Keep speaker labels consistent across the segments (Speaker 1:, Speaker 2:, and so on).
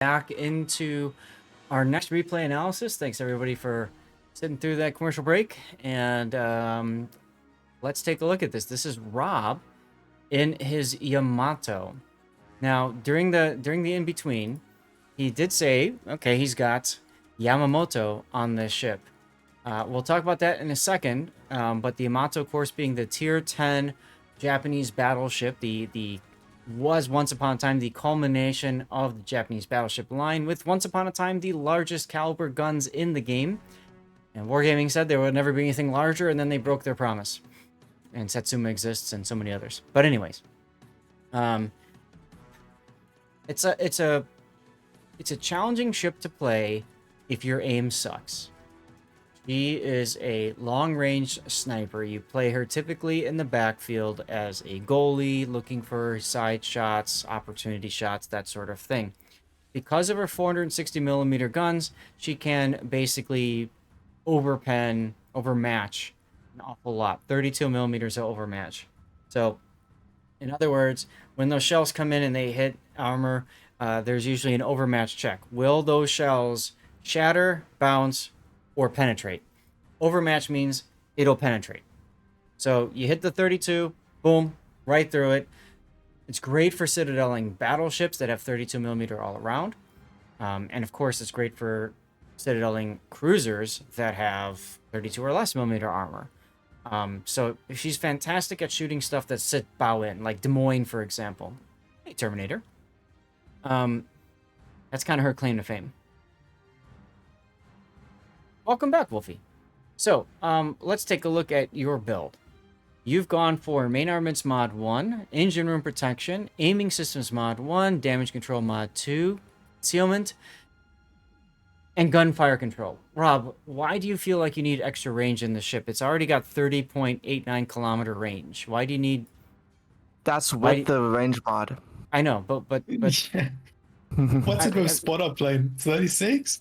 Speaker 1: back into our next replay analysis. Thanks everybody for sitting through that commercial break, and let's take a look at this. This is Rob in his Yamato. Now, during the in-between, he did say, okay, he's got Yamamoto on this ship. We'll talk about that in a second, but the Yamato, of course, being the tier 10 Japanese battleship, the was once upon a time the culmination of the Japanese battleship line, with once upon a time the largest caliber guns in the game. And Wargaming said there would never be anything larger, and then they broke their promise. And Satsuma exists, and so many others. But anyways, it's a challenging ship to play if your aim sucks. She is a long-range sniper. You play her typically in the backfield as a goalie, looking for side shots, opportunity shots, that sort of thing. Because of her 460mm guns, she can basically overmatch an awful lot. 32mm overmatch. So, in other words, when those shells come in and they hit armor, there's usually an overmatch check. Will those shells shatter, bounce, or penetrate? Overmatch means it'll penetrate. So you hit the 32, boom, right through it. It's great for citadeling battleships that have 32mm all around. And of course, it's great for citadeling cruisers that have 32 or less millimeter armor. So she's fantastic at shooting stuff that sit bow in, like Des Moines, for example. Hey, Terminator. That's kind of her claim to fame. Welcome back, Wolfie. So, let's take a look at your build. You've gone for Main Armaments Mod 1, Engine Room Protection, Aiming Systems Mod 1, Damage Control Mod 2, Concealment, and Gunfire Control. Rob, why do you feel like you need extra range in the ship? It's already got 30.89 kilometer range. Why do you need...
Speaker 2: That's with the range mod.
Speaker 1: I know, but
Speaker 3: Yeah. What's it with spotter plane? 36?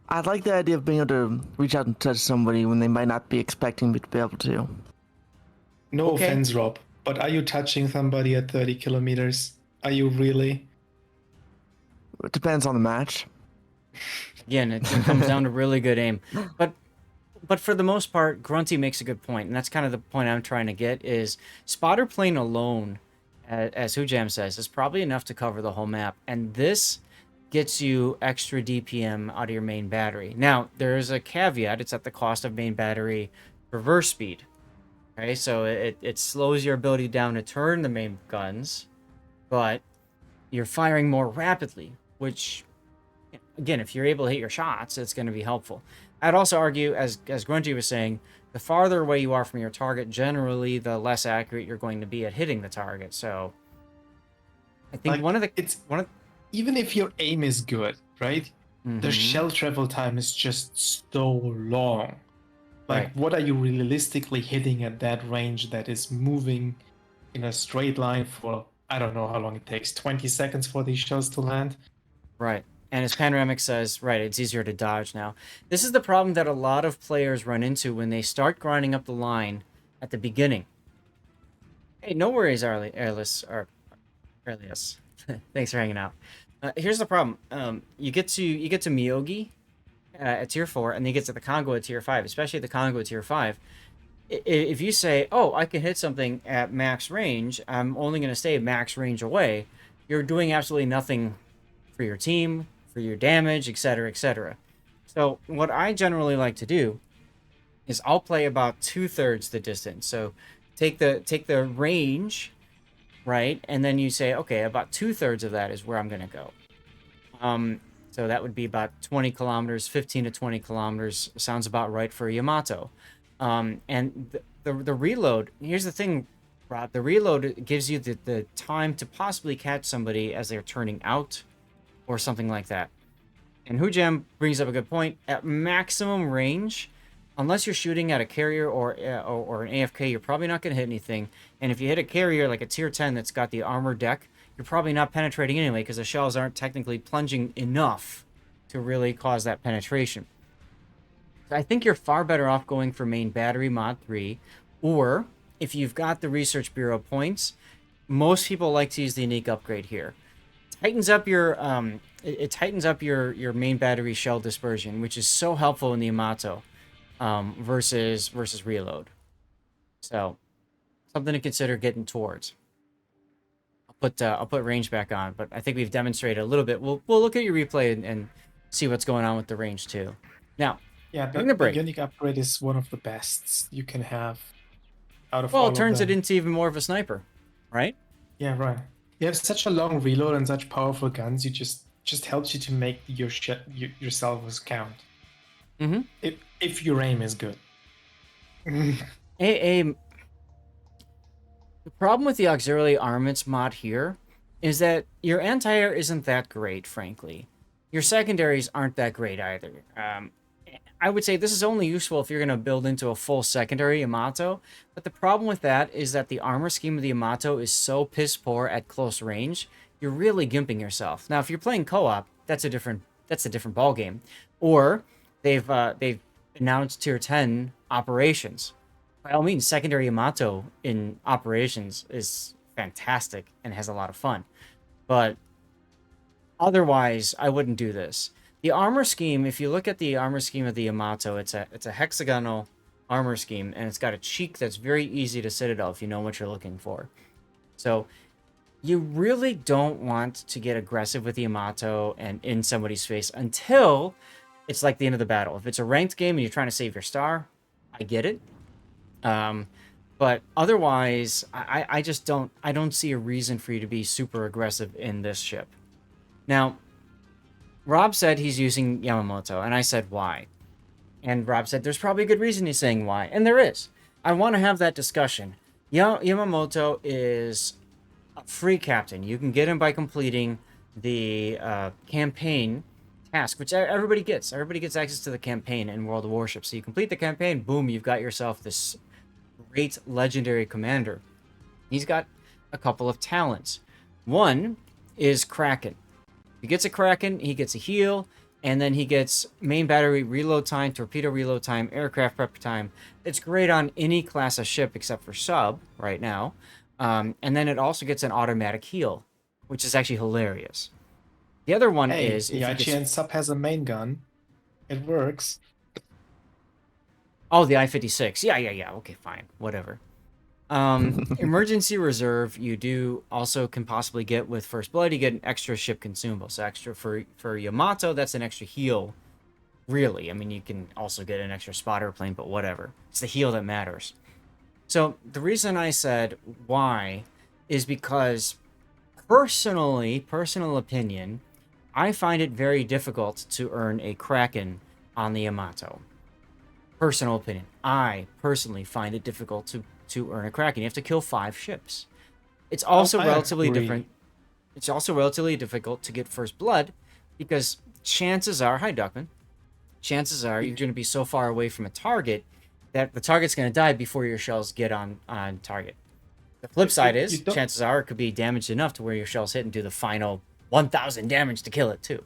Speaker 2: I like the idea of being able to reach out and touch somebody when they might not be expecting me to be able to.
Speaker 3: No
Speaker 1: Okay.
Speaker 3: offense, Rob, but are you touching somebody at 30 kilometers? Are you really?
Speaker 2: It depends on the match.
Speaker 1: Again, it comes down to really good aim. But for the most part, Grunty makes a good point, and that's kind of the point I'm trying to get, is spotter plane alone, as Hujam says, is probably enough to cover the whole map. And this gets you extra DPM out of your main battery. Now, there is a caveat. It's at the cost of main battery reverse speed. Okay, so it slows your ability down to turn the main guns, but you're firing more rapidly, which, again, if you're able to hit your shots, it's going to be helpful. I'd also argue, as Grunty was saying, the farther away you are from your target, generally, the less accurate you're going to be at hitting the target. So, I think
Speaker 3: like, even if your aim is good, right?
Speaker 1: Mm-hmm.
Speaker 3: The shell travel time is just so long. Like,
Speaker 1: Right.
Speaker 3: what are you realistically hitting at that range that is moving in a straight line for, I don't know how long it takes, 20 seconds for these shells to land?
Speaker 1: Right. And as Panoramic says, right, it's easier to dodge now. This is the problem that a lot of players run into when they start grinding up the line at the beginning. Hey, no worries, Arliss. Thanks for hanging out. Here's the problem. You get to Miyogi at tier 4, and then you get to the Congo at tier 5, especially the Congo at tier 5. If you say, oh, I can hit something at max range, I'm only going to stay max range away, you're doing absolutely nothing for your team, for your damage, etc., etc. So what I generally like to do is I'll play about 2/3 the distance. So take the range, right, and then you say, okay, about 2/3 of that is where I'm going to go. So that would be about 20 kilometers, 15 to 20 kilometers. Sounds about right for Yamato. And the reload, here's the thing, Rob, the reload gives you the time to possibly catch somebody as they're turning out or something like that. And Hujam brings up a good point. At maximum range, unless you're shooting at a carrier or an AFK, you're probably not going to hit anything. And if you hit a carrier like a tier 10 that's got the armored deck, you're probably not penetrating anyway because the shells aren't technically plunging enough to really cause that penetration. I think you're far better off going for main battery mod 3, or if you've got the Research Bureau points, most people like to use the unique upgrade here. tightens up your it tightens up your main battery shell dispersion, which is so helpful in the Yamato versus reload. So something to consider getting towards. I'll put range back on, but I think we've demonstrated a little bit. We'll look at your replay and see what's going on with the range too. Now,
Speaker 3: Yeah,
Speaker 1: during
Speaker 3: the,
Speaker 1: the
Speaker 3: the
Speaker 1: break,
Speaker 3: unique upgrade is one of the best you can have out of
Speaker 1: well, it
Speaker 3: all of
Speaker 1: turns it
Speaker 3: them.
Speaker 1: into even more of a sniper, right?
Speaker 3: Yeah, right. You have such a long reload and such powerful guns. You just helps you to make your salvos count.
Speaker 1: Mm-hmm.
Speaker 3: If your aim is good.
Speaker 1: The problem with the auxiliary armaments mod here is that your anti-air isn't that great, frankly. Your secondaries aren't that great either. I would say this is only useful if you're going to build into a full secondary Yamato, but the problem with that is that the armor scheme of the Yamato is so piss poor at close range, you're really gimping yourself. Now, if you're playing co-op, that's a different ball game. Or they've announced tier 10 operations. By all means, secondary Yamato in operations is fantastic and has a lot of fun. But otherwise, I wouldn't do this. The armor scheme, if you look at the armor scheme of the Yamato, it's a hexagonal armor scheme, and it's got a cheek that's very easy to citadel if you know what you're looking for. So you really don't want to get aggressive with the Yamato and in somebody's face until it's like the end of the battle. If it's a ranked game and you're trying to save your star, I get it. But otherwise, I just don't see a reason for you to be super aggressive in this ship. Now, Rob said he's using Yamamoto, and I said why. And Rob said there's probably a good reason he's saying why, and there is. I want to have that discussion. Yamamoto is a free captain. You can get him by completing the campaign task, which everybody gets. Everybody gets access to the campaign in World of Warships. So you complete the campaign, boom, you've got yourself this great legendary commander. He's got a couple of talents. One is Kraken. If he gets a Kraken, he gets a heal, and then he gets main battery reload time, torpedo reload time, aircraft prep time. It's great on any class of ship except for sub right now. And then it also gets an automatic heal, which is actually hilarious. The other one
Speaker 3: Hey,
Speaker 1: is
Speaker 3: the IGN sub has a main gun. It works.
Speaker 1: Oh, the I-56. Yeah. Okay, fine. Whatever. Emergency reserve, you do also can possibly get with First Blood. You get an extra ship consumable. So extra for Yamato, that's an extra heal. Really. I mean, you can also get an extra spotter plane, but whatever. It's the heal that matters. So the reason I said why is because personal opinion, I find it very difficult to earn a Kraken on the Yamato. Personal opinion. I personally find it difficult to earn a Kraken. You have to kill 5 ships. It's also relatively different. It's also relatively difficult to get First Blood because chances are, hi Duckman, chances are you're going to be so far away from a target that the target's going to die before your shells get on target. The flip side is, chances are it could be damaged enough to where your shells hit and do the final 1,000 damage to kill it too.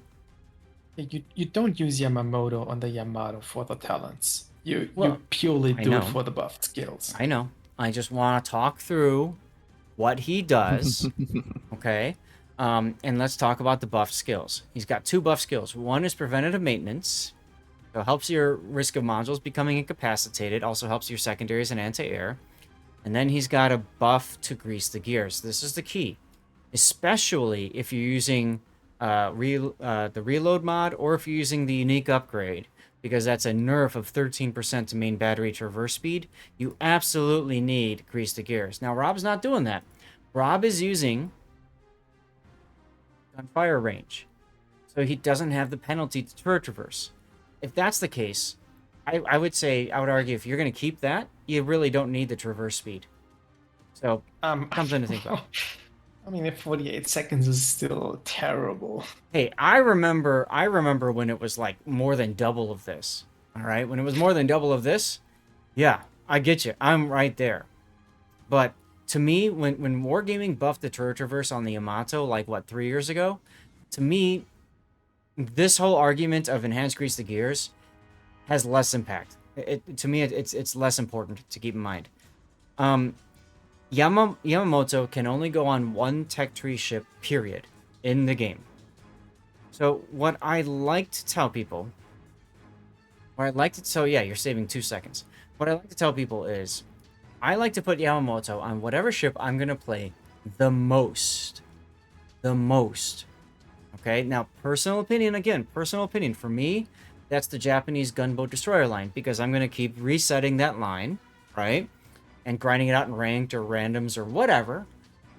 Speaker 3: You don't use Yamamoto on the Yamato for the talents. You purely do
Speaker 1: know.
Speaker 3: it for the buffed skills.
Speaker 1: I know. I just want to talk through what he does, okay? And let's talk about the buff skills. He's got 2 buff skills. One is preventative maintenance. So it helps your risk of modules becoming incapacitated. Also helps your secondaries and anti-air. And then he's got a buff to grease the gears. This is the key. Especially if you're using the reload mod or if you're using the unique upgrade. Because that's a nerf of 13% to main battery traverse speed. You absolutely need grease the gears. Now, Rob's not doing that. Rob is using gunfire range. So he doesn't have the penalty to turret traverse. If that's the case, I would argue if you're going to keep that, you really don't need the traverse speed. So, something to think about.
Speaker 3: I mean, if 48 seconds is still terrible.
Speaker 1: Hey, I remember when it was like more than double of this. All right, when it was more than double of this, yeah, I get you. I'm right there. But to me, when Wargaming buffed the turret traverse on the Yamato, like 3 years ago, to me, this whole argument of enhanced grease the gears has less impact. To me, it's less important to keep in mind. Yamamoto can only go on one tech tree ship, period. in the game. So what I like to tell people, so yeah, you're saving 2 seconds. What I like to tell people is, I like to put Yamamoto on whatever ship I'm gonna play the most. The most. Okay, now personal opinion again. Personal opinion for me, that's the Japanese gunboat destroyer line because I'm gonna keep resetting that line, right, and grinding it out in ranked or randoms or whatever.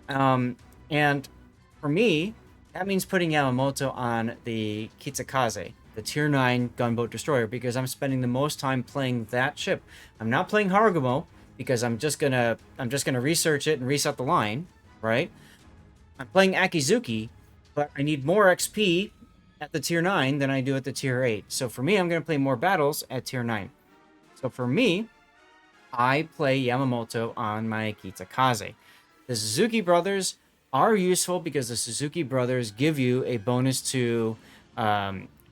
Speaker 1: And for me, that means putting Yamamoto on the Kitsakaze, the tier 9 gunboat destroyer, because I'm spending the most time playing that ship. I'm not playing Harugumo because I'm just gonna research it and reset the line, right? I'm playing Akizuki, but I need more XP at the tier 9 than I do at the tier 8. So for me, I'm gonna play more battles at tier 9. So for me, I play Yamamoto on my Kitakaze. The Suzuki brothers are useful because the Suzuki brothers give you a bonus to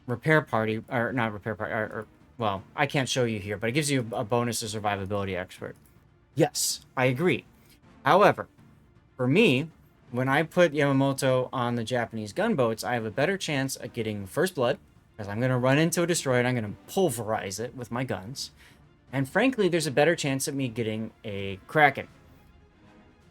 Speaker 1: repair party, or not repair party, or well, I can't show you here, but it gives you a bonus to survivability expert. Yes, I agree. However, for me, when I put Yamamoto on the Japanese gunboats, I have a better chance at getting first blood, because I'm going to run into a destroyer and I'm going to pulverize it with my guns. And frankly, there's a better chance of me getting a Kraken.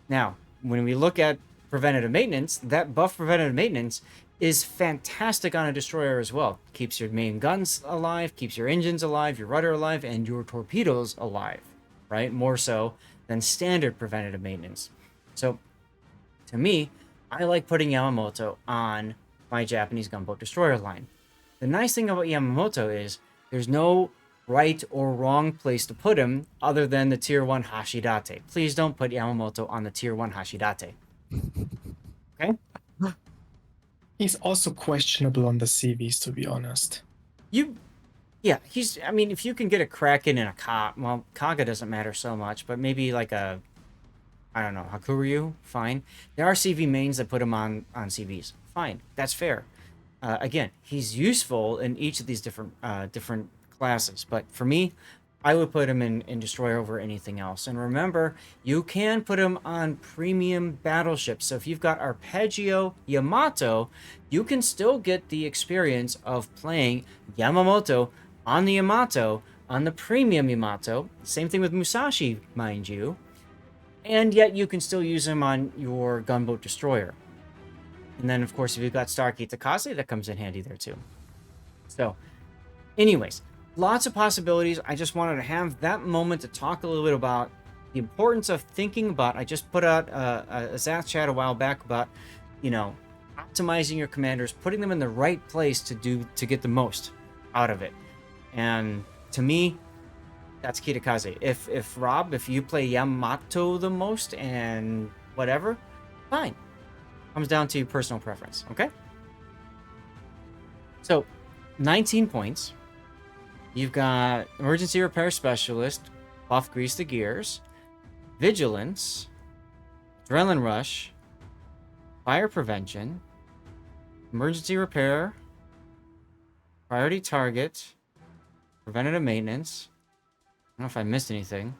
Speaker 1: Now, when we look at preventative maintenance, that buff preventative maintenance is fantastic on a destroyer as well. Keeps your main guns alive, keeps your engines alive, your rudder alive, and your torpedoes alive, right? More so than standard preventative maintenance. So, to me, I like putting Yamamoto on my Japanese gunboat destroyer line. The nice thing about Yamamoto is there's no right or wrong place to put him other than the tier 1 Hashidate. Please don't put Yamamoto on the tier 1 Hashidate. Okay?
Speaker 3: He's also questionable on the CVs, to be honest.
Speaker 1: I mean, if you can get a Kraken and a Kaga doesn't matter so much, but maybe like a, I don't know, Hakuryu, fine. There are CV mains that put him on CVs. Fine, that's fair. Again, he's useful in each of these different classes, but for me, I would put him in Destroyer over anything else. And remember, you can put him on premium battleships. So if you've got Arpeggio Yamato, you can still get the experience of playing Yamamoto on the Yamato, on the premium Yamato. Same thing with Musashi, mind you. And yet you can still use him on your gunboat destroyer. And then, of course, if you've got Star Kitakaze, that comes in handy there too. So, anyways, lots of possibilities. I just wanted to have that moment to talk a little bit about the importance of thinking about. I just put out a Zach chat a while back about, optimizing your commanders, putting them in the right place to get the most out of it. And to me, that's Kitakaze. If Rob, if you play Yamato the most and whatever, fine. Comes down to personal preference, okay? So, 19 points. You've got Emergency Repair Specialist, Buff Grease the Gears, Vigilance, Adrenaline Rush, Fire Prevention, Emergency Repair, Priority Target, Preventative Maintenance. I don't know if I missed anything.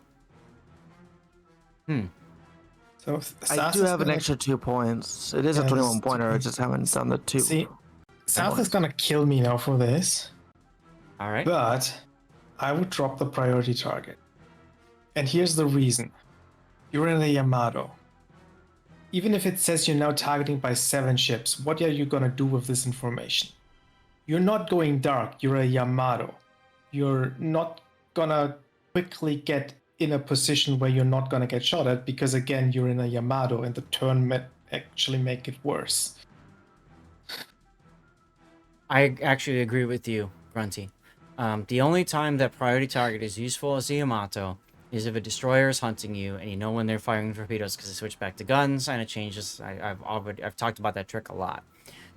Speaker 3: So
Speaker 2: I do have an extra 2 points. It is a 21 pointer. I just haven't done the 2.
Speaker 3: See, South is gonna kill me now for this.
Speaker 1: All right.
Speaker 3: But I would drop the priority target. And here's the reason. You're in a Yamato. Even if it says you're now targeting by 7 ships, what are you gonna do with this information? You're not going dark. You're a Yamato. You're not gonna quickly get in a position where you're not going to get shot at because, again, you're in a Yamato and the turn may actually make it worse.
Speaker 1: I actually agree with you, Grunty. The only time that priority target is useful as a Yamato is if a destroyer is hunting you and you know when they're firing torpedoes because they switch back to guns and it changes. I've talked about that trick a lot.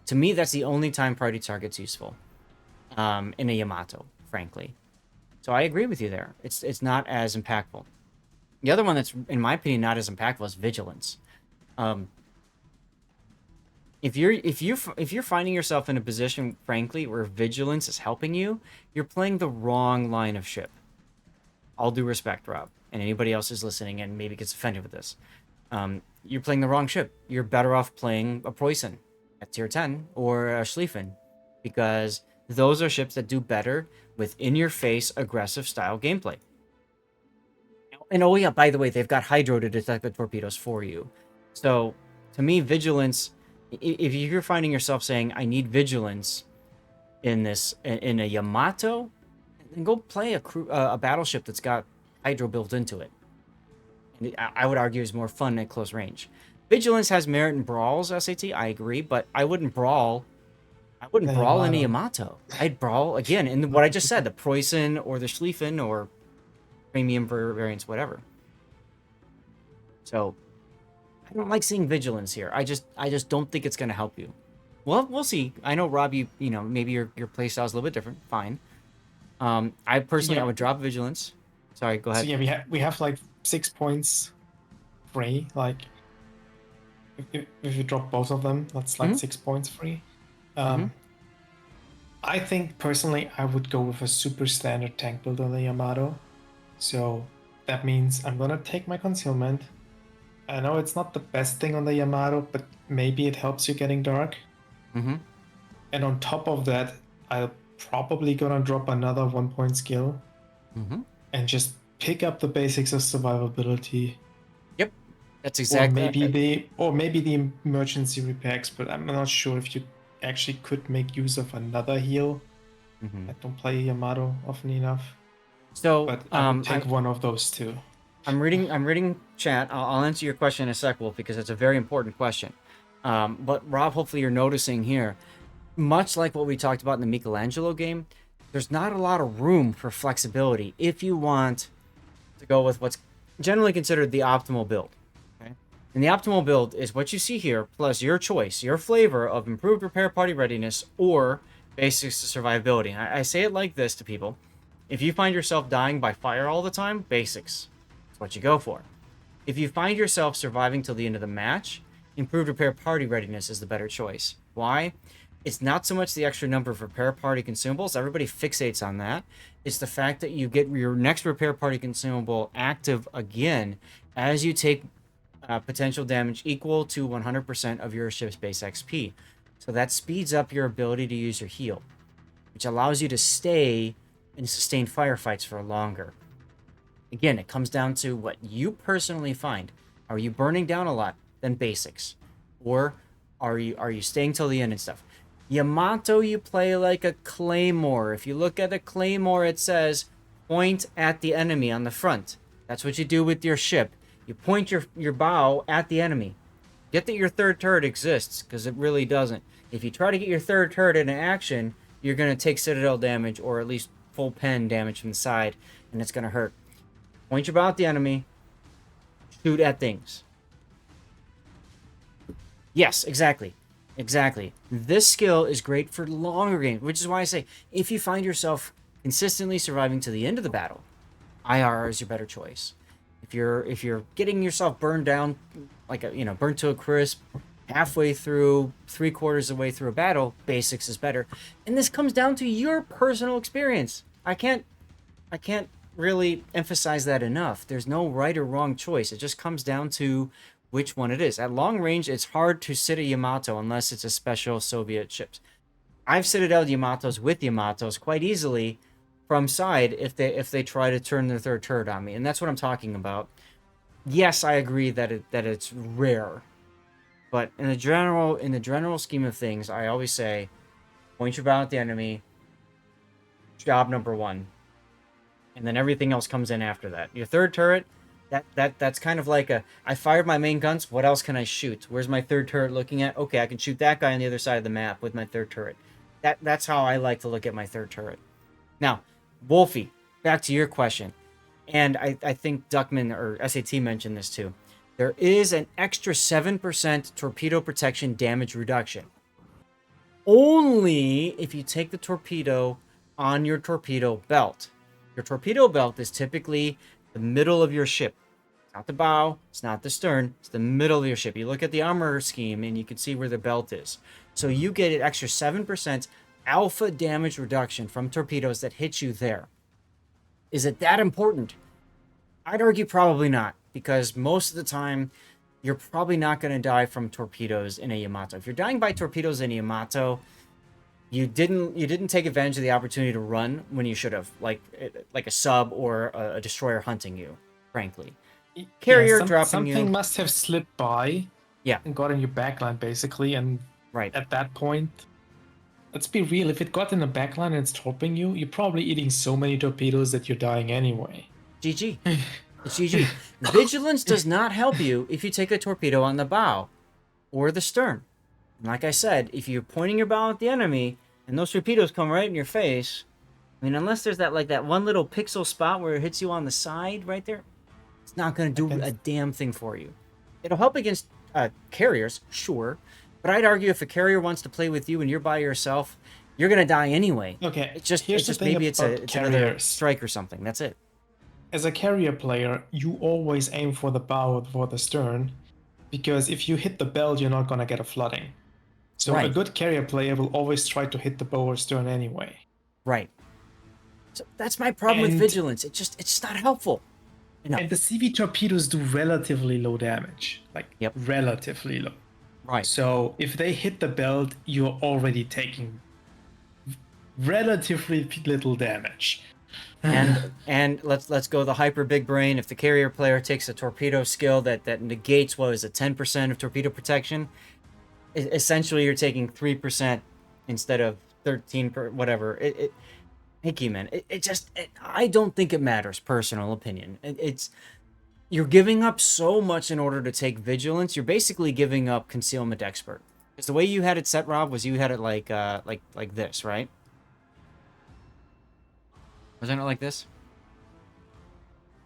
Speaker 1: To me, that's the only time priority target's useful in a Yamato, frankly. So I agree with you there. It's not as impactful. The other one that's, in my opinion, not as impactful is Vigilance. If you're finding yourself in a position, frankly, where Vigilance is helping you, you're playing the wrong line of ship. All due respect, Rob, and anybody else who's listening and maybe gets offended with this. You're playing the wrong ship. You're better off playing a Poison at tier 10 or a Schlieffen, because those are ships that do better with in-your-face aggressive style gameplay. And oh yeah, by the way, they've got Hydro to detect the torpedoes for you. So to me, vigilance, if you're finding yourself saying, I need vigilance in this, in a Yamato, then go play a battleship that's got Hydro built into it. And I would argue is more fun at close range. Vigilance has merit in brawls, SAT, I agree, but I wouldn't brawl in a
Speaker 3: Yamato.
Speaker 1: Yamato. I'd brawl, again, in what I just said, the Preußen or the Schlieffen or premium variants, whatever. So I don't like seeing vigilance here. I just don't think it's going to help you. Well, we'll see. I know, Rob, you know, maybe your playstyle is a little bit different. Fine. I personally, I would drop vigilance. Sorry, go ahead.
Speaker 3: So yeah, we have like 6 points free. Like if you drop both of them, that's like 6 points free. I think personally I would go with a super standard tank build on the Yamato. So that means I'm gonna take my concealment. I know it's not the best thing on the Yamato, but maybe it helps you getting dark. And on top of that, I'm probably gonna drop another 1 point skill and just pick up the basics of survivability.
Speaker 1: Yep, that's exactly.
Speaker 3: Or maybe the emergency repair expert. I'm not sure if you actually could make use of another heal. I don't play Yamato often enough.
Speaker 1: So,
Speaker 3: but I would take one of those two.
Speaker 1: I'm reading chat. I'll answer your question in a sec, Wolf, because it's a very important question. But Rob, hopefully you're noticing here, much like what we talked about in the Michelangelo game, there's not a lot of room for flexibility if you want to go with what's generally considered the optimal build. Okay? And the optimal build is what you see here, plus your choice, your flavor of improved repair party readiness or basics to survivability. And I say it like this to people. If you find yourself dying by fire all the time, basics. That's what you go for. If you find yourself surviving till the end of the match, improved repair party readiness is the better choice. Why? It's not so much the extra number of repair party consumables. Everybody fixates on that. It's the fact that you get your next repair party consumable active again as you take potential damage equal to 100% of your ship's base XP. So that speeds up your ability to use your heal, which allows you to stay in sustained firefights for longer. Again, it comes down to what you personally find. Are you burning down a lot? Then basics. Or are you staying till the end and stuff? Yamato, you play like a claymore. If you look at a claymore, it says point at the enemy on the front. That's what you do with your ship. You point your bow at the enemy. Get that your third turret exists, because it really doesn't. If you try to get your third turret into action, you're going to take citadel damage, or at least full pen damage from the side, and it's going to hurt. Point your bow at the enemy. Shoot at things. Yes, exactly. Exactly. This skill is great for longer games, which is why I say, if you find yourself consistently surviving to the end of the battle, IR is your better choice. If you're getting yourself burned down, like burned to a crisp, halfway through, 3/4 of the way through a battle, basics is better. And this comes down to your personal experience. I can't really emphasize that enough. There's no right or wrong choice. It just comes down to which one it is. At long range, it's hard to sit a Yamato unless it's a special Soviet ships. I've citadelled Yamatos with Yamatos quite easily from side if they try to turn their third turret on me, and that's what I'm talking about. Yes, I agree that it's rare, but in the general scheme of things, I always say, point your bow at the enemy. Job number one, and then everything else comes in after that. Your third turret. That's kind of like I fired my main guns. What else can I shoot? Where's my third turret looking at? Okay, I can shoot that guy on the other side of the map with my third turret. That's how I like to look at my third turret. Now, Wolfie, back to your question. And I think Duckman or SAT mentioned this too. There is an extra 7% torpedo protection damage reduction. Only if you take the torpedo on your torpedo belt. Your torpedo belt is typically the middle of your ship. Not the bow, it's not the stern, it's the middle of your ship. You look at the armor scheme and you can see where the belt is. So you get an extra 7% alpha damage reduction from torpedoes that hit you there. Is it that important? I'd argue probably not, because most of the time you're probably not going to die from torpedoes in a Yamato. If you're dying by torpedoes in a Yamato, you didn't take advantage of the opportunity to run when you should have, like a sub or a destroyer hunting you, frankly. Carrier dropping
Speaker 3: something
Speaker 1: you.
Speaker 3: must have slipped by
Speaker 1: Yeah,
Speaker 3: and got in your backline, basically. And
Speaker 1: right.
Speaker 3: at that point, let's be real, if it got in the backline and it's torping you, you're probably eating so many torpedoes that you're dying anyway.
Speaker 1: GG. It's GG. Vigilance does not help you if you take a torpedo on the bow or the stern. And like I said, if you're pointing your bow at the enemy and those torpedoes come right in your face, I mean, unless there's that one little pixel spot where it hits you on the side right there, it's not going to do a damn thing for you. It'll help against carriers, sure, but I'd argue if a carrier wants to play with you and you're by yourself, you're going to die anyway.
Speaker 3: Okay,
Speaker 1: It's just
Speaker 3: here's the thing
Speaker 1: maybe it's another
Speaker 3: carriers.
Speaker 1: strike or something. That's it.
Speaker 3: As a carrier player, you always aim for the bow or for the stern, because if you hit the bell, you're not gonna get a flooding. So
Speaker 1: Right.
Speaker 3: a good carrier player will always try to hit the bow or stern anyway.
Speaker 1: Right. So that's my problem with
Speaker 3: And-
Speaker 1: vigilance. It's just not helpful. No.
Speaker 3: And the CV torpedoes do relatively low damage, like
Speaker 1: Yep.
Speaker 3: relatively low.
Speaker 1: Right.
Speaker 3: So if they hit the belt, you're already taking relatively little damage.
Speaker 1: And let's go the hyper big brain. If the carrier player takes a torpedo skill that negates what is it, 10% of torpedo protection, essentially you're taking 3% instead of 13 per whatever. Hickey man, I don't think it matters. Personal opinion. It's you're giving up so much in order to take vigilance. You're basically giving up concealment expert. Because the way you had it set, Rob, was you had it like this, right? Wasn't it like this?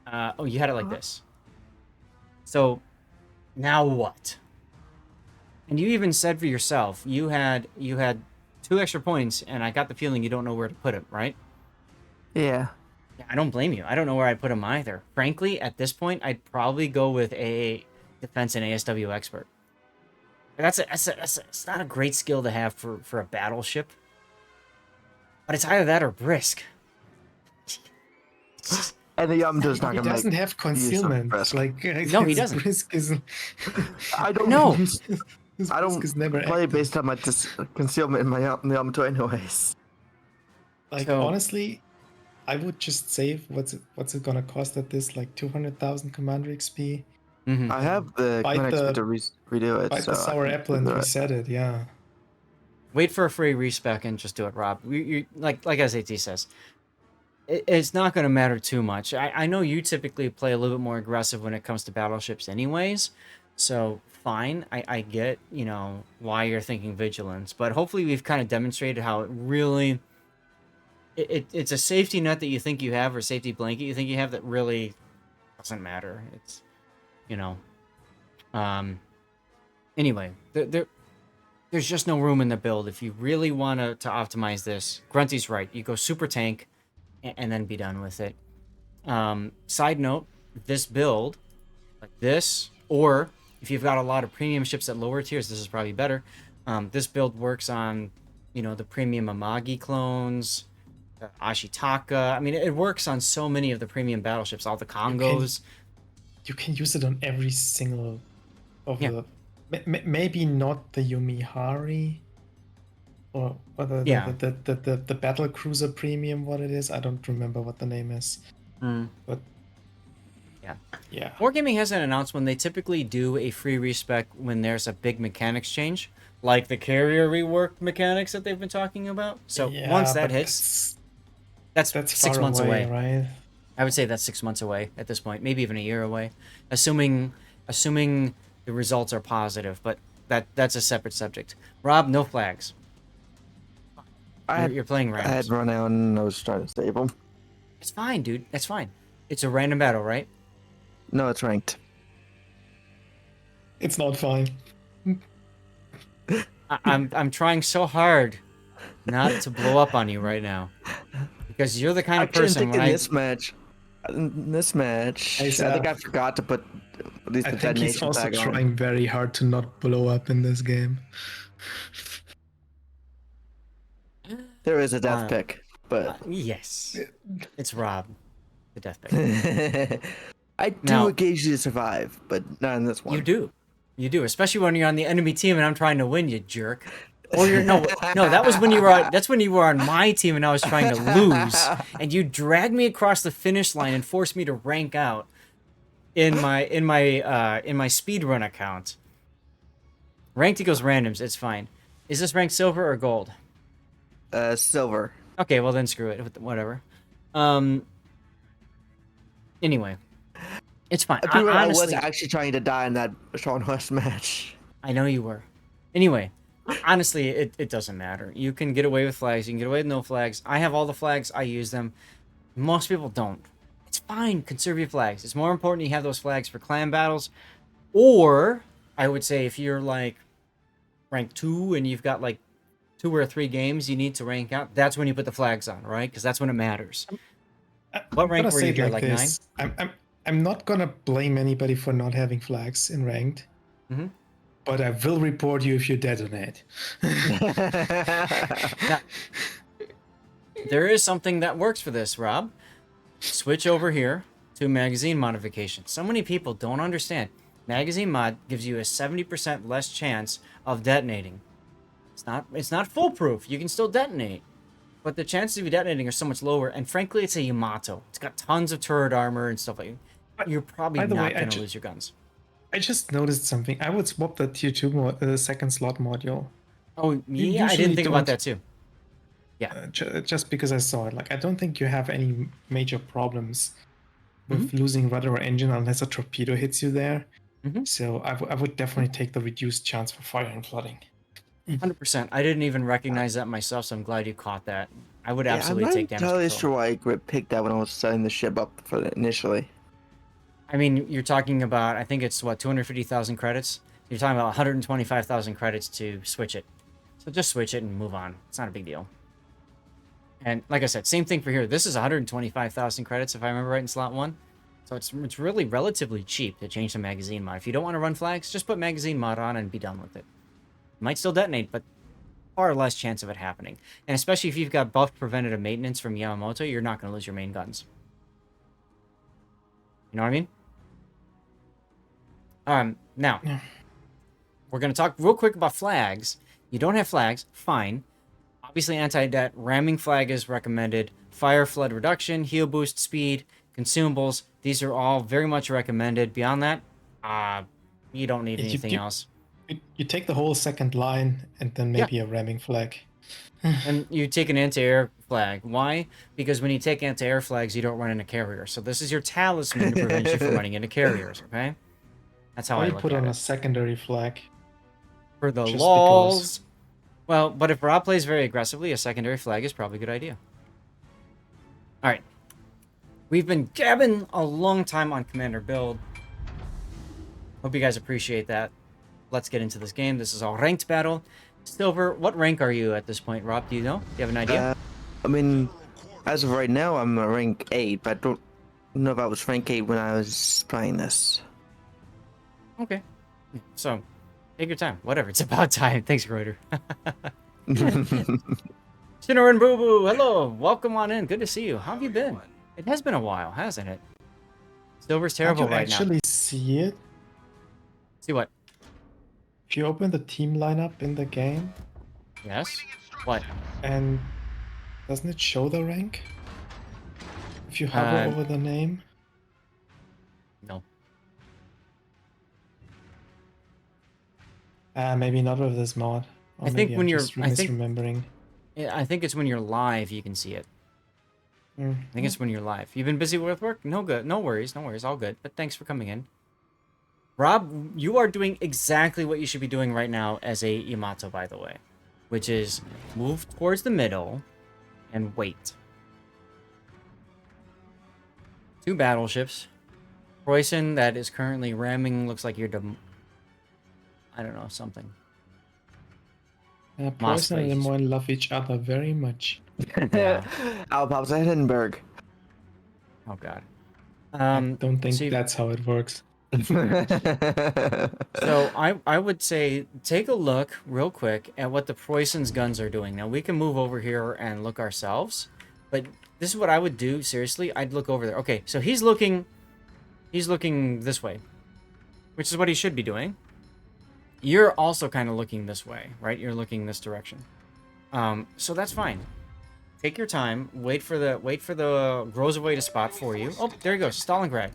Speaker 1: Oh, you had it like this. So, now what? And you even said for yourself, you had 2 extra points, and I got the feeling you don't know where to put them, right?
Speaker 2: Yeah.
Speaker 1: Yeah, I don't blame you. I don't know where I'd put them either. Frankly, at this point, I'd probably go with a defense and ASW expert. It's not a great skill to have for a battleship, but it's either that or brisk.
Speaker 2: And the Yamato's not
Speaker 3: He
Speaker 2: gonna
Speaker 3: doesn't
Speaker 2: make
Speaker 3: have concealment.
Speaker 2: brisk.
Speaker 3: Like
Speaker 1: No, he doesn't.
Speaker 3: Brisk is,
Speaker 2: I don't
Speaker 1: No.
Speaker 3: his
Speaker 2: I
Speaker 3: brisk
Speaker 2: don't
Speaker 3: is never
Speaker 2: play
Speaker 3: active.
Speaker 2: based on my concealment in my Yamato anyways.
Speaker 3: Like
Speaker 1: So-
Speaker 3: honestly, I would just save what's it gonna cost at this, like 200,000 commander XP.
Speaker 1: Mm-hmm.
Speaker 2: I have the
Speaker 3: Bite
Speaker 2: command
Speaker 3: the-
Speaker 2: XP to redo it.
Speaker 3: Buy
Speaker 2: so
Speaker 3: the sour
Speaker 2: I can
Speaker 3: apple and
Speaker 2: do it.
Speaker 3: reset it, yeah.
Speaker 1: Wait for a free respec and just do it, Rob. You like SAT says, it's not going to matter too much. I know you typically play a little bit more aggressive when it comes to battleships anyways, so fine. I get, why you're thinking vigilance, but hopefully we've kind of demonstrated how it really... It's a safety net that you think you have, or safety blanket you think you have, that really doesn't matter. It's, anyway, there's just no room in the build. If you really want to optimize this, Grunty's right. You go super tank and then be done with it. Side note, this build, like this, or if you've got a lot of premium ships at lower tiers, this is probably better. This build works on, the premium Amagi clones, Ashitaka. I mean, it works on so many of the premium battleships, all the Congos.
Speaker 3: You can use it on every single of
Speaker 1: Yeah.
Speaker 3: the... Maybe not the Yumihari, or the battle cruiser premium, what it is. I don't remember what the name is. But yeah.
Speaker 1: Wargaming hasn't announced when they typically do a free respec when there's a big mechanics change, like the carrier rework mechanics that they've been talking about. So
Speaker 3: Yeah,
Speaker 1: once that
Speaker 3: but
Speaker 1: hits, that's
Speaker 3: that's
Speaker 1: 6
Speaker 3: far
Speaker 1: months away.
Speaker 3: right?
Speaker 1: I would say that's 6 months away at this point, maybe even a year away, assuming the results are positive. But that's a separate subject. Rob, no flags. You're playing
Speaker 2: I had
Speaker 1: randoms.
Speaker 2: run out and I was trying to save them.
Speaker 1: It's fine, dude. That's fine. It's a random battle, right?
Speaker 2: No, it's ranked.
Speaker 3: It's not fine.
Speaker 1: I'm trying so hard not to blow up on you right now, because you're the kind of
Speaker 2: Actually, I
Speaker 1: person
Speaker 2: think
Speaker 1: when
Speaker 2: in this match,
Speaker 3: Hey,
Speaker 2: I think I forgot to put at least
Speaker 3: I
Speaker 2: the
Speaker 3: think he's
Speaker 2: detonation
Speaker 3: also
Speaker 2: tag on.
Speaker 3: trying very hard to not blow up in this game.
Speaker 2: There is a death pick, but
Speaker 1: yes, it's Rob, the death pick.
Speaker 2: I do
Speaker 1: Now-
Speaker 2: occasionally survive, but not in this one.
Speaker 1: You do. You do, especially when you're on the enemy team and I'm trying to win, you jerk. Or you're no, that was when you were that's when you were on my team and I was trying to lose, and you dragged me across the finish line and forced me to rank out in my speedrun account. Ranked equals randoms, it's fine. Is this ranked silver or gold?
Speaker 2: Silver.
Speaker 1: Okay, well then screw it. Whatever. Anyway, it's fine.
Speaker 2: I was
Speaker 1: Honestly,
Speaker 2: actually trying to die in that Sean West match.
Speaker 1: I know you were. Anyway, honestly, it doesn't matter. You can get away with flags. You can get away with no flags. I have all the flags. I use them. Most people don't. It's fine. Conserve your flags. It's more important you have those flags for clan battles. Or, I would say if you're like rank 2 and you've got like 2 or 3 games you need to rank out, that's when you put the flags on, right? Because that's when it matters. What rank were you here? Like 9?
Speaker 3: I'm not gonna blame anybody for not having flags in ranked.
Speaker 1: Mm-hmm.
Speaker 3: But I will report you if you detonate.
Speaker 1: Now, there is something that works for this, Rob. Switch over here to magazine modification. So many people don't understand. Magazine mod gives you a 70% less chance of detonating. It's not foolproof. You can still detonate. But the chances of you detonating are so much lower, and frankly, it's a Yamato. It's got tons of turret armor and stuff like that. You're probably not going to lose your guns.
Speaker 3: I just noticed something. I would swap the tier 2 second slot module.
Speaker 1: Oh, yeah, I didn't think about that too. Yeah.
Speaker 3: Just because I saw it. Like, I don't think you have any major problems with losing rudder or engine unless a torpedo hits you there. So I would definitely take the reduced chance for fire and flooding.
Speaker 1: 100%. I didn't even recognize that myself, so I'm glad you caught that. I would absolutely take damage.
Speaker 2: I'm not entirely
Speaker 1: control.
Speaker 2: sure why Grip picked that when I was setting the ship up for it initially.
Speaker 1: I mean, you're talking about, I think it's, what, 250,000 credits? You're talking about 125,000 credits to switch it. So just switch it and move on. It's not a big deal. And like I said, same thing for here. This is 125,000 credits, if I remember right, in slot 1. So it's really relatively cheap to change the magazine mod. If you don't want to run flags, just put magazine mod on and be done with it. It might still detonate, but far less chance of it happening. And especially if you've got buff preventative maintenance from Yamato, you're not going to lose your main guns. You know what I mean? Now, we're going to talk real quick about flags. You don't have flags, fine. Obviously, anti-det, ramming flag is recommended. Fire flood reduction, heal boost speed, consumables. These are all very much recommended. Beyond that, you don't need anything else.
Speaker 3: You take the whole second line and then maybe a ramming flag.
Speaker 1: And you take an anti-air flag. Why? Because when you take anti-air flags, you don't run into carriers. So this is your talisman to prevent you from running into carriers, okay? That's how I look at it.
Speaker 3: Put on a secondary flag.
Speaker 1: For the lols. Well, but if Rob plays very aggressively, a secondary flag is probably a good idea. Alright. We've been gabbing a long time on Commander build. Hope you guys appreciate that. Let's get into this game. This is a ranked battle. Silver, what rank are you at this point, Rob? Do you know? Do you have an idea?
Speaker 2: I mean, as of right now, I'm a rank 8, but I don't know if I was rank 8 when I was playing this.
Speaker 1: Okay. So, take your time. Whatever. It's about time. Thanks, Reuter. Shinoran Boo Boo, hello. Welcome on in. Good to see you. How have you been? It has been a while, hasn't it? Silver's terrible right now.
Speaker 3: Can you actually see it?
Speaker 1: See what?
Speaker 3: If you open the team lineup in the game.
Speaker 1: Yes? What?
Speaker 3: And doesn't it show the rank? If you hover over the name?
Speaker 1: No.
Speaker 3: Maybe not with this mod. Or
Speaker 1: I think when you're
Speaker 3: misremembering.
Speaker 1: I think it's when you're live you can see it. I think it's when you're live. You've been busy with work? No good. No worries. No worries. All good. But thanks for coming in. Rob, you are doing exactly what you should be doing right now as a Yamato, by the way. Which is move towards the middle and wait. 2 battleships. Croyson that is currently ramming looks like you're I don't know, something.
Speaker 3: Croyson and Des Moines love each other very much.
Speaker 1: Yeah.
Speaker 2: Alpop's at Hindenburg.
Speaker 1: Oh, God.
Speaker 3: I don't think that's how it works.
Speaker 1: So I would say take a look real quick at what the Croyson's guns are doing. Now, we can move over here and look ourselves, but this is what I would do. Seriously, I'd look over there. Okay, so he's looking this way, which is what he should be doing. You're also kind of looking this way, right? You're looking this direction. So that's fine. Take your time. Wait for the Grozavoy to spot for you. Oh, there he goes. Stalingrad.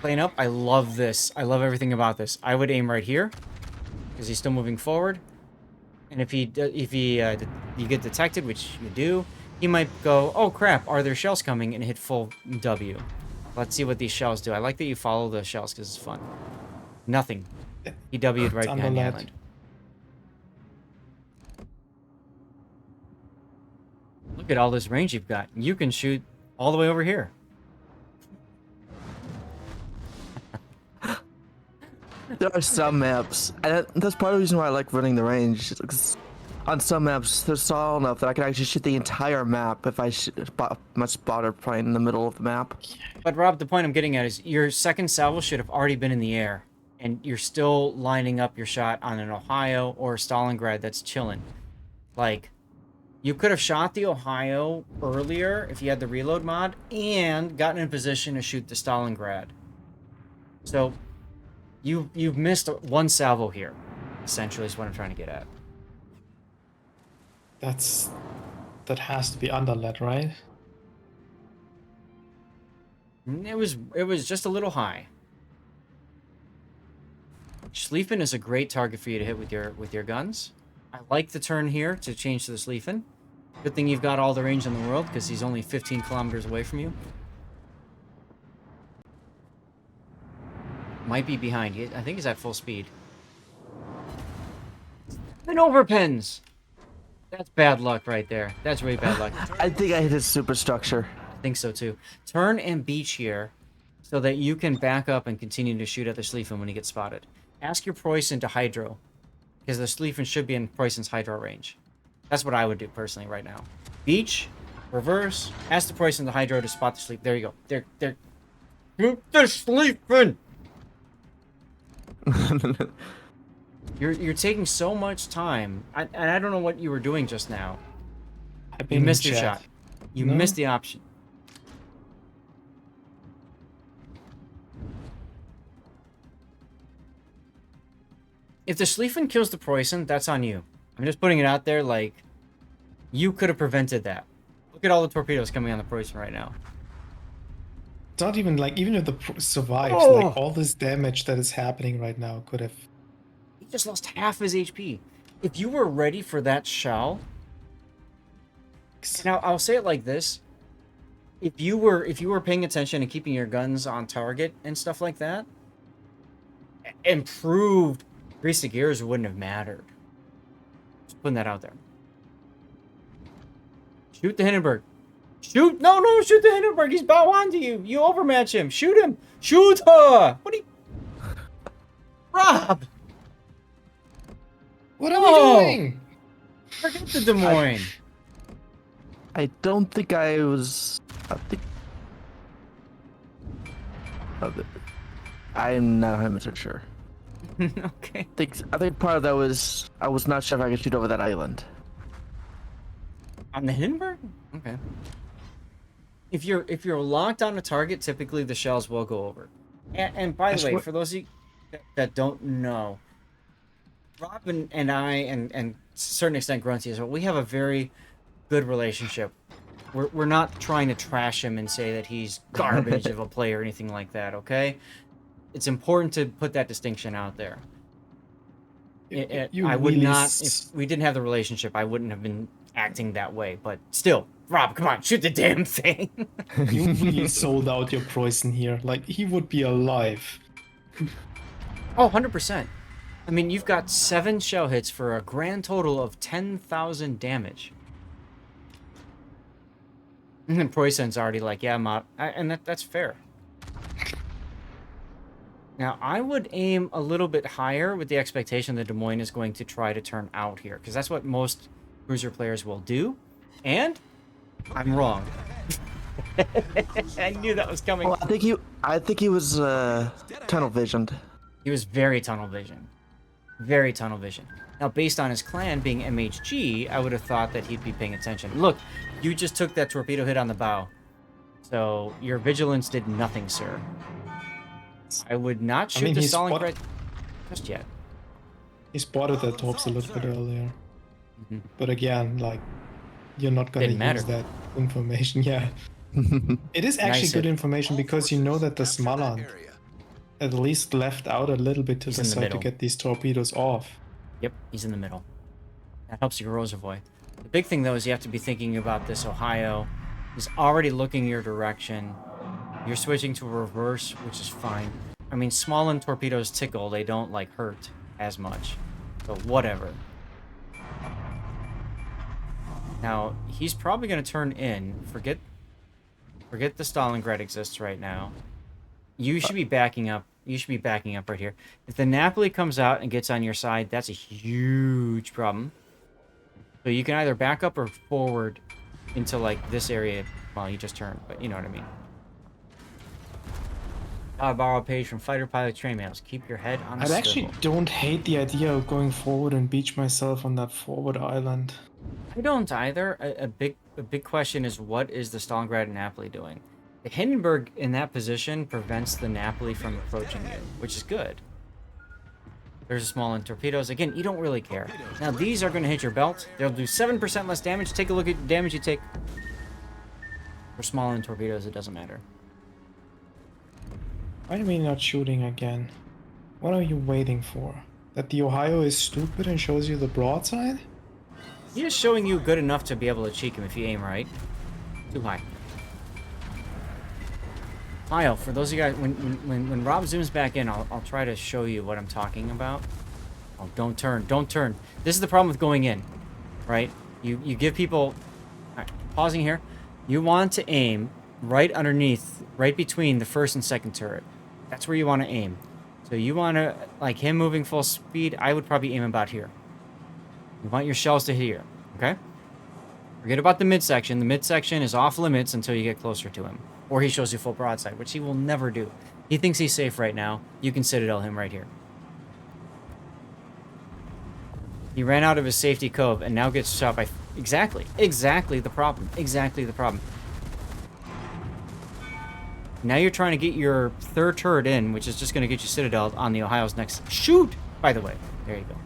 Speaker 1: Playing up. I love this. I love everything about this. I would aim right here because he's still moving forward. And if you get detected, which you do, he might go, oh crap, are there shells coming? And hit full W. Let's see what these shells do. I like that you follow the shells because it's fun. Nothing. He W'd right behind the island. Look at all this range you've got. You can shoot all the way over here.
Speaker 2: There are some maps, and that's part of the reason why I like running the range. Because on some maps, they're small enough that I can actually shoot the entire map if I spot my spotter right in the middle of the map.
Speaker 1: But Rob, the point I'm getting at is your second salvo should have already been in the air, and you're still lining up your shot on an Ohio or Stalingrad that's chilling. Like, you could have shot the Ohio earlier if you had the reload mod and gotten in position to shoot the Stalingrad. So you've missed one salvo here, essentially, is what I'm trying to get at.
Speaker 3: That has to be underlet, right?
Speaker 1: It was just a little high. Schlieffen is a great target for you to hit with your guns. I like the turn here to change to the Schlieffen. Good thing you've got all the range in the world because he's only 15 kilometers away from you. Might be behind you. I think he's at full speed. Maneuver pens! That's bad luck right there. That's really bad luck.
Speaker 2: I think I hit his superstructure.
Speaker 1: I think so too. Turn and beach here so that you can back up and continue to shoot at the Schlieffen when he gets spotted. Ask your Preußen to hydro because the Schlieffen should be in Preußen's hydro range. That's what I would do personally right now. Beach, reverse, ask the Preußen to hydro to spot the Schlieffen. There you go. There. Shoot the Schlieffen! You're taking so much time. And I don't know what you were doing just now. You missed your shot. You missed the option. If the Schlieffen kills the Preußen, that's on you. I'm just putting it out there, like, you could have prevented that. Look at all the torpedoes coming on the Preußen right now.
Speaker 3: It's not even like, even if the survives,
Speaker 1: Oh!
Speaker 3: like all this damage that is happening right now could have.
Speaker 1: He just lost half his HP. If you were ready for that shell, now I'll say it like this: if you were paying attention and keeping your guns on target and stuff like that, improved grease the gears wouldn't have mattered. Just putting that out there. Shoot the Hindenburg. Shoot! No, shoot the Hindenburg. He's bow on to you. You overmatch him. Shoot him. Shoot her. What are you... Rob!
Speaker 3: What are we doing?
Speaker 1: Forget the Des Moines.
Speaker 2: I don't think I was. I think. I'm not 100% sure.
Speaker 1: Okay.
Speaker 2: I think part of that was I was not sure if I could shoot over that island.
Speaker 1: On the Hindenburg? Okay. If you're locked on a target, typically the shells will go over. And by the way, for those of you that don't know, Robin and I, and to a certain extent Grunty as well, we have a very good relationship. We're not trying to trash him and say that he's garbage of a player or anything like that, okay? It's important to put that distinction out there. I would not, if we didn't have the relationship, I wouldn't have been acting that way. But still, Rob, come on, shoot the damn thing.
Speaker 3: You really sold out your Preußen here. Like, he would be alive.
Speaker 1: Oh, 100%. I mean, you've got 7 shell hits for a grand total of 10,000 damage. And then Preußen's already like, yeah, and that's fair. Now, I would aim a little bit higher with the expectation that Des Moines is going to try to turn out here, because that's what most cruiser players will do. And I'm wrong. I knew that was coming.
Speaker 2: Well, I think he was tunnel visioned.
Speaker 1: He was very tunnel vision. Very tunnel vision. Now, based on his clan being MHG, I would have thought that he'd be paying attention. Look, you just took that torpedo hit on the bow. So your vigilance did nothing, sir. I would not shoot the Stalingrad. just yet.
Speaker 3: He spotted the torps a little bit earlier.
Speaker 1: Mhm.
Speaker 3: But again, like, you're not gonna
Speaker 1: Didn't matter.
Speaker 3: use that information. Yeah. It is actually
Speaker 1: Nice
Speaker 3: good
Speaker 1: hit.
Speaker 3: information because you know that the Smaland at least left out a little bit to
Speaker 1: He's
Speaker 3: the
Speaker 1: in the
Speaker 3: side to
Speaker 1: middle.
Speaker 3: get these torpedoes off.
Speaker 1: Yep, he's in the middle. That helps you Rosevoy. The big thing, though, is you have to be thinking about this Ohio. He's already looking your direction. You're switching to reverse, which is fine. I mean, small and torpedoes tickle. They don't, like, hurt as much. So, whatever. Now, he's probably going to turn in. Forget the Stalingrad exists right now. You should be backing up. You should be backing up right here. If the Napoli comes out and gets on your side, that's a huge problem. So you can either back up or forward into, like, this area. Well, you just turned, but you know what I mean. I borrow a page from Fighter Pilot Train Mails. Keep your head on a
Speaker 3: I
Speaker 1: swivel.
Speaker 3: actually don't hate the idea of going forward and beach myself on that forward island.
Speaker 1: I don't either. A big question is, what is the Stalingrad and Napoli doing? The Hindenburg in that position prevents the Napoli from approaching you, which is good. There's a small end torpedoes. Again, you don't really care. Now, these are going to hit your belt. They'll do 7% less damage. Take a look at the damage you take. For small end torpedoes, it doesn't matter.
Speaker 3: Why are we not shooting again? What are you waiting for? That the Ohio is stupid and shows you the broadside?
Speaker 1: He is showing you good enough to be able to cheek him if you aim right. Too high. Kyle, for those of you guys, when Rob zooms back in, I'll try to show you what I'm talking about. Oh, don't turn. Don't turn. This is the problem with going in, right? You give people... All right, pausing here. You want to aim right underneath, right between the first and second turret. That's where you want to aim. So you want to, like him moving full speed, I would probably aim about here. You want your shells to hit here, okay? Forget about the midsection. The midsection is off limits until you get closer to him. Or he shows you full broadside, which he will never do. He thinks he's safe right now. You can Citadel him right here. He ran out of his safety cove and now gets shot by... Exactly the problem. Exactly the problem. Now you're trying to get your third turret in, which is just going to get you Citadel on the Ohio's next... Shoot! By the way. There you go.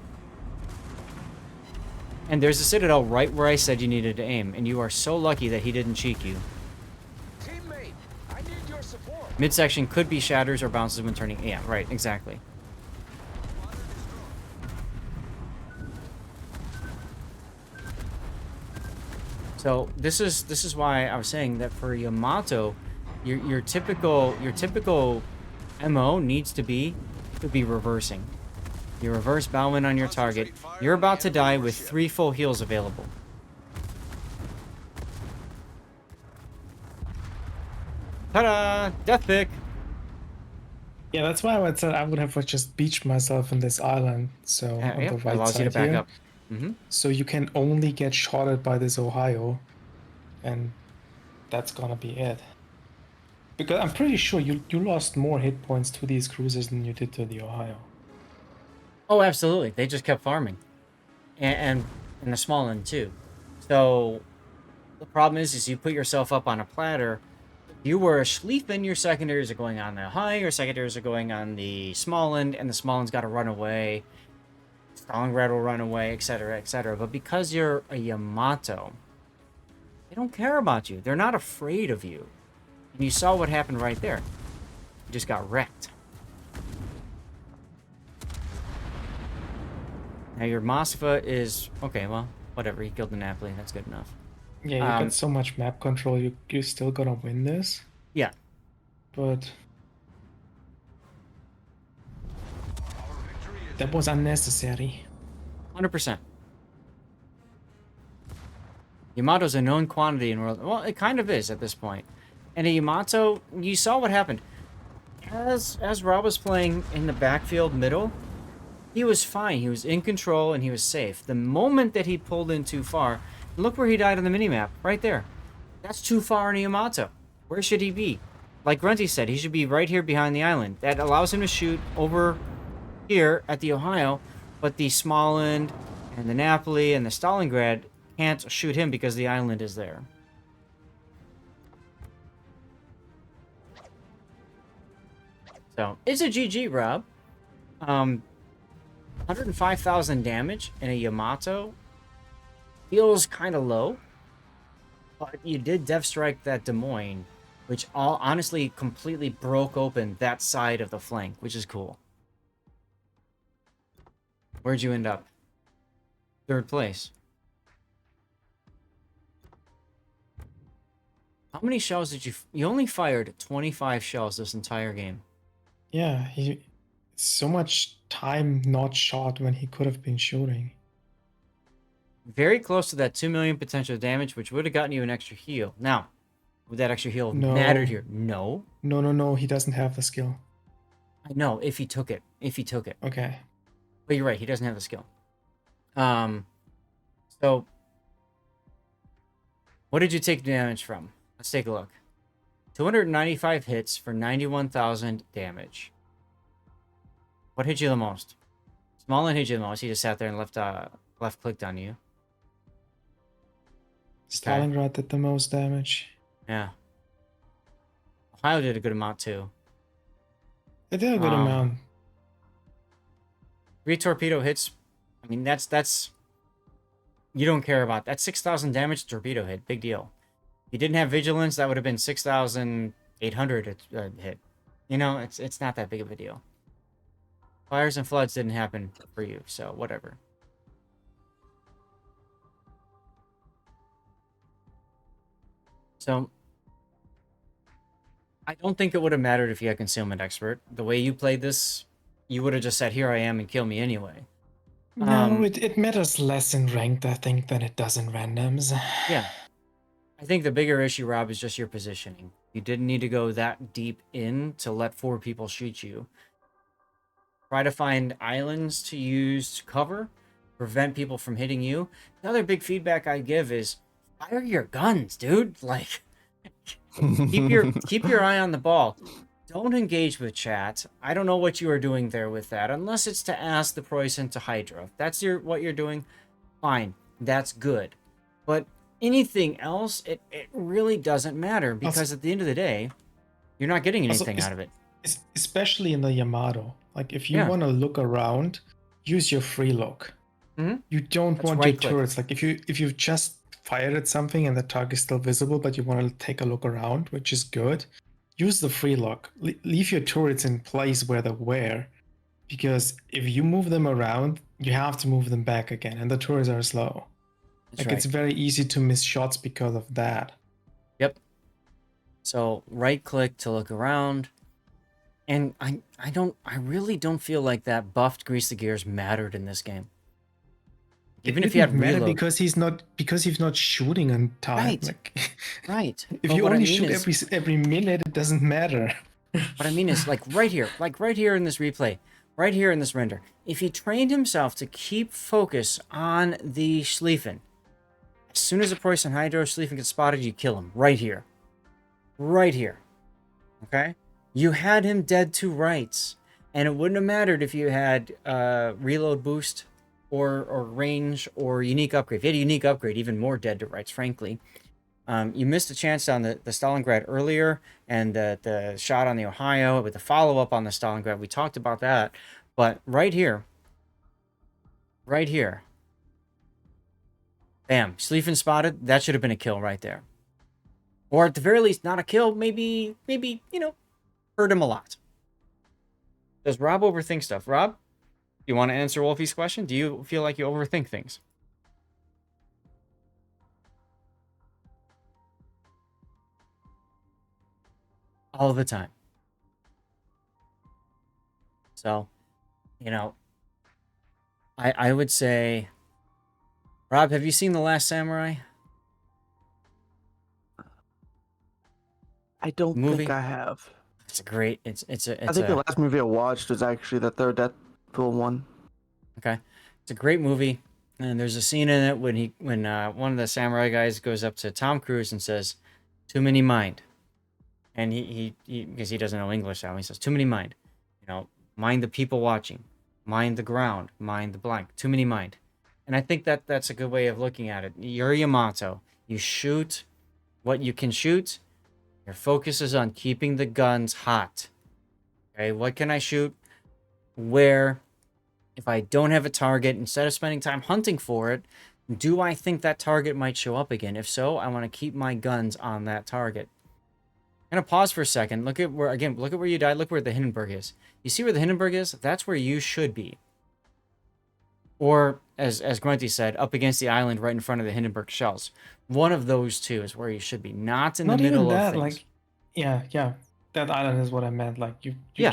Speaker 1: And there's a Citadel right where I said you needed to aim, and you are so lucky that he didn't cheek you.
Speaker 4: Teammate, I need your support.
Speaker 1: Midsection could be shatters or bounces when turning. Yeah, right, exactly. So this is why I was saying that for Yamato, your typical MO needs to be reversing. You reverse bowman on your target. You're about to die with 3 full heals available. Ta-da! Death pick!
Speaker 3: Yeah, that's why I said I would have just beached myself in this island. So on
Speaker 1: Yep,
Speaker 3: the right
Speaker 1: allows
Speaker 3: side
Speaker 1: you to back
Speaker 3: here.
Speaker 1: up. Mm-hmm.
Speaker 3: So you can only get shotted by this Ohio, and that's gonna be it. Because I'm pretty sure you lost more hit points to these cruisers than you did to the Ohio.
Speaker 1: Oh, absolutely. They just kept farming. And the small end, too. So, the problem is you put yourself up on a platter. You were Schlieffen, your secondaries are going on the high, your secondaries are going on the small end, and the small end's got to run away. Stalingrad will run away, etc., etc. But because you're a Yamato, they don't care about you. They're not afraid of you. And you saw what happened right there. You just got wrecked. Now your Moskva is... Okay, well, whatever. He killed the Napoli. That's good enough.
Speaker 3: Yeah, you got so much map control, you're still gonna win this.
Speaker 1: Yeah.
Speaker 3: But... that was unnecessary.
Speaker 1: 100%. Yamato's a known quantity in World... Well, it kind of is at this point. And a Yamato, you saw what happened. As Rob was playing in the backfield middle, he was fine. He was in control and he was safe. The moment that he pulled in too far, look where he died on the minimap. Right there. That's too far in a Yamato. Where should he be? Like Grunty said, he should be right here behind the island. That allows him to shoot over here at the Ohio, but the Smolensk and the Napoli and the Stalingrad can't shoot him because the island is there. So, it's a GG, Rob. 105,000 damage in a Yamato feels kind of low, but you did Death Strike that Des Moines, which all honestly completely broke open that side of the flank, which is cool. Where'd you end up? 3rd place. How many shells did you... You only fired 25 shells this entire game.
Speaker 3: Yeah, he so much time not shot when he could have been shooting.
Speaker 1: Very close to that 2 million potential damage, which would have gotten you an extra heal. Now, would that extra heal have
Speaker 3: No.
Speaker 1: mattered here? No.
Speaker 3: No, he doesn't have the skill.
Speaker 1: I know, if he took it. If he took it.
Speaker 3: Okay.
Speaker 1: But you're right, he doesn't have the skill. So, what did you take damage from? Let's take a look. 295 hits for 91,000 damage. What hit you the most? Smallin hit you the most. He just sat there and left clicked on you.
Speaker 3: Stalingrad did the most damage.
Speaker 1: Yeah. Ohio did a good amount too.
Speaker 3: It did a good amount.
Speaker 1: 3 torpedo hits. I mean, that's you don't care about. That's 6,000 damage torpedo hit. Big deal. If you didn't have vigilance, that would have been 6,800 hit. You know, it's not that big of a deal. Fires and floods didn't happen for you, so whatever. So, I don't think it would have mattered if you had Concealment Expert. The way you played this, you would have just said, here I am, and kill me anyway.
Speaker 3: No, it matters less in ranked, I think, than it does in randoms.
Speaker 1: Yeah. I think the bigger issue, Rob, is just your positioning. You didn't need to go that deep in to let 4 people shoot you. Try to find islands to use to cover, prevent people from hitting you. The other big feedback I give is, fire your guns, dude. Like, keep your eye on the ball. Don't engage with chat. I don't know what you are doing there with that, unless it's to ask the Preußen to Hydra. If that's what you're doing, fine. That's good. But anything else, it really doesn't matter, because at the end of the day, you're not getting anything out of it.
Speaker 3: Especially in the Yamato. Like, if you want to look around, use your free look. You don't want your turrets. Like, if you've just fired at something and the target is still visible, but you want to take a look around, which is good, use the free look. Leave your turrets in place where they were, because if you move them around, you have to move them back again, and the turrets are slow. It's very easy to miss shots because of that.
Speaker 1: Yep. So right click to look around. And I really don't feel like that buffed Grease the Gears mattered in this game. Even if you had reload.
Speaker 3: because he's not shooting on time.
Speaker 1: Right.
Speaker 3: Like,
Speaker 1: right.
Speaker 3: If you only shoot every minute, it doesn't matter.
Speaker 1: What I mean is, like right here in this replay, right here in this render, if he trained himself to keep focus on the Schlieffen, as soon as a Preußen Hydro Schlieffen gets spotted, you kill him. Right here. Right here. Okay? You had him dead to rights. And it wouldn't have mattered if you had reload boost or range or unique upgrade. If you had a unique upgrade, even more dead to rights, frankly. You missed a chance on the Stalingrad earlier, and the shot on the Ohio with the follow-up on the Stalingrad. We talked about that. But right here, bam, Schlieffen spotted. That should have been a kill right there. Or at the very least, not a kill. Maybe, you know, hurt him a lot. Does Rob overthink stuff? Rob, you want to answer Wolfie's question? Do you feel like you overthink things? All the time. So, you know, I would say, Rob, have you seen The Last Samurai?
Speaker 2: I don't
Speaker 1: Movie?
Speaker 2: think I have.
Speaker 1: It's a great.
Speaker 2: I think the last movie I watched was actually the third Deadpool one.
Speaker 1: Okay, it's a great movie, and there's a scene in it when one of the samurai guys goes up to Tom Cruise and says, "Too many mind," and he because he doesn't know English now, he says, "Too many mind," you know, mind the people watching, mind the ground, mind the blank, too many mind, and I think that's a good way of looking at it. You're Yamato. You shoot what you can shoot. Your focus is on keeping the guns hot. Okay, what can I shoot? Where? if I don't have a target, instead of spending time hunting for it, do I think that target might show up again? If so, I want to keep my guns on that target. I'm going to pause for a second. Look at where, again, look at where you died. Look where the Hindenburg is. You see where the Hindenburg is? That's where you should be. Or, as Grunty said, up against the island right in front of the Hindenburg shells. One of those two is where you should be, not in
Speaker 3: Not
Speaker 1: the middle
Speaker 3: even
Speaker 1: of
Speaker 3: that,
Speaker 1: things.
Speaker 3: like, yeah, that island is what I meant. Like,
Speaker 1: Yeah.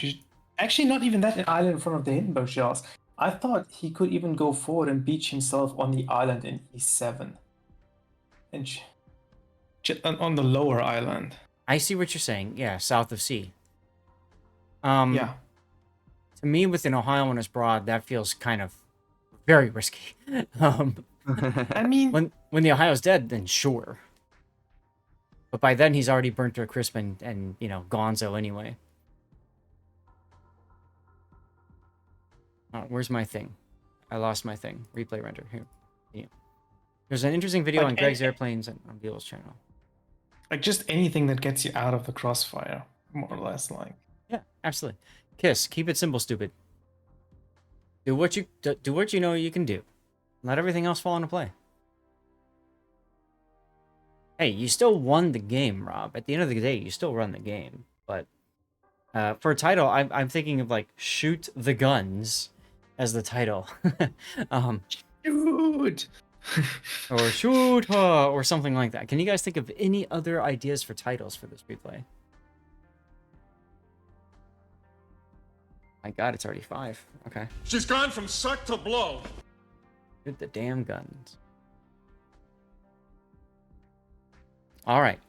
Speaker 3: actually, not even that island in front of the Hindenburg shells. I thought he could even go forward and beach himself on the island in E7. And on the lower island.
Speaker 1: I see what you're saying. Yeah, south of C.
Speaker 3: Yeah.
Speaker 1: To me, with an Ohio on his broad, that feels kind of very risky.
Speaker 3: I mean,
Speaker 1: when the Ohio's dead, then sure. But by then, he's already burnt to a crisp and you know, gonzo anyway. Where's my thing? I lost my thing. Replay render. Here. Yeah. There's an interesting video
Speaker 3: Like,
Speaker 1: on Greg's Airplanes on Beale's channel.
Speaker 3: like just anything that gets you out of the crossfire, more or less. Like,
Speaker 1: Yeah, absolutely. Kiss. Keep it simple, stupid. Do what you know you can do. Let everything else fall into play. Hey, you still won the game, Rob. At the end of the day, you still run the game. But for a title, I'm thinking of like Shoot the Guns as the title.
Speaker 3: dude.
Speaker 1: Or Shoot Her, or something like that. Can you guys think of any other ideas for titles for this replay? My god, it's already 5. Okay.
Speaker 5: She's gone from suck to blow.
Speaker 1: Shoot the damn guns. All right.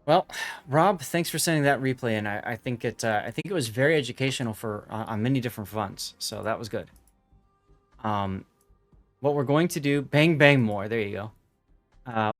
Speaker 1: Well, Rob, thanks for sending that replay, and I think it was very educational for on many different fronts. So that was good. What we're going to do, bang bang more. There you go.